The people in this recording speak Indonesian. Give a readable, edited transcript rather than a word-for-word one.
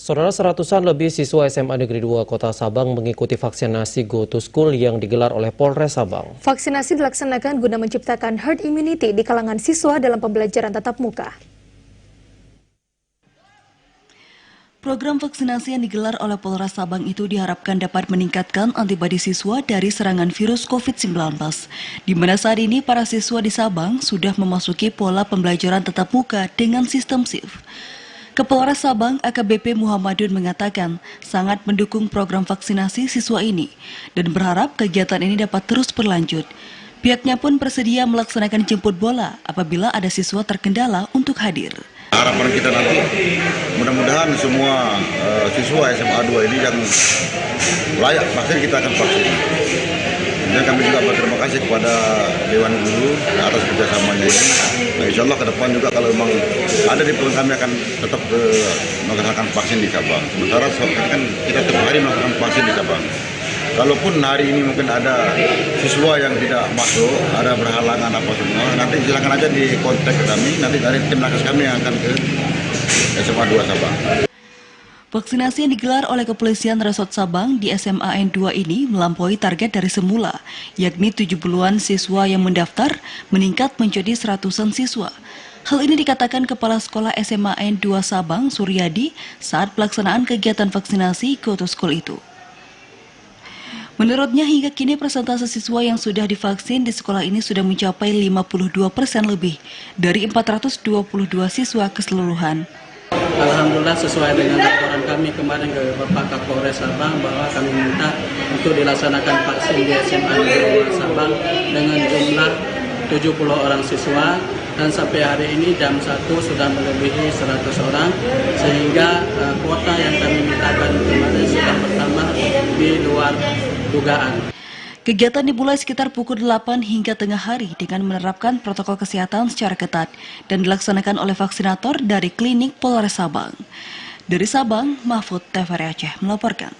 Saudara, seratusan lebih siswa SMA Negeri 2 Kota Sabang mengikuti vaksinasi Go to School yang digelar oleh Polres Sabang. Vaksinasi dilaksanakan guna menciptakan herd immunity di kalangan siswa dalam pembelajaran tatap muka. Program vaksinasi yang digelar oleh Polres Sabang itu diharapkan dapat meningkatkan antibodi siswa dari serangan virus COVID-19, di mana saat ini para siswa di Sabang sudah memasuki pola pembelajaran tatap muka dengan sistem shift. Kapolres Sabang AKBP Muhammadun mengatakan sangat mendukung program vaksinasi siswa ini dan berharap kegiatan ini dapat terus berlanjut. Pihaknya pun bersedia melaksanakan jemput bola apabila ada siswa terkendala untuk hadir. Harapan kita nanti mudah-mudahan semua siswa SMA 2 ini yang layak vaksin kita akan vaksin. Dan kami juga berterima kasih kepada Dewan Guru atas kerjasamanya ini. Nah, insya Allah ke depan juga kalau memang ada di peluang kami akan tetap melaksanakan vaksin di Sabang. Sementara kan kita tiap hari melakukan vaksin di Sabang. Kalaupun hari ini mungkin ada siswa yang tidak masuk, ada berhalangan apa semua, nanti silakan aja di kontak ke kami, nanti dari tim nakes kami yang akan ke SMA 2 Sabang. Vaksinasi yang digelar oleh Kepolisian Resort Sabang di SMA N2 ini melampaui target dari semula, yakni 70-an siswa yang mendaftar meningkat menjadi 100-an siswa. Hal ini dikatakan Kepala Sekolah SMA N2 Sabang, Suryadi, saat pelaksanaan kegiatan vaksinasi Go to School itu. Menurutnya hingga kini persentase siswa yang sudah divaksin di sekolah ini sudah mencapai 52% lebih dari 422 siswa keseluruhan. Alhamdulillah sesuai dengan laporan kami kemarin ke Bapak Kapolres Sabang bahwa kami minta untuk dilaksanakan vaksin di SMA Negeri 2 Sabang dengan jumlah 70 orang siswa dan sampai hari ini jam 1 sudah melebihi 100 orang sehingga kuota yang kami mintakan kemarin sudah bertambah di luar dugaan. Kegiatan dimulai sekitar pukul 8 hingga tengah hari dengan menerapkan protokol kesehatan secara ketat dan dilaksanakan oleh vaksinator dari klinik Polres Sabang. Dari Sabang, Mahfud TVRI Aceh melaporkan.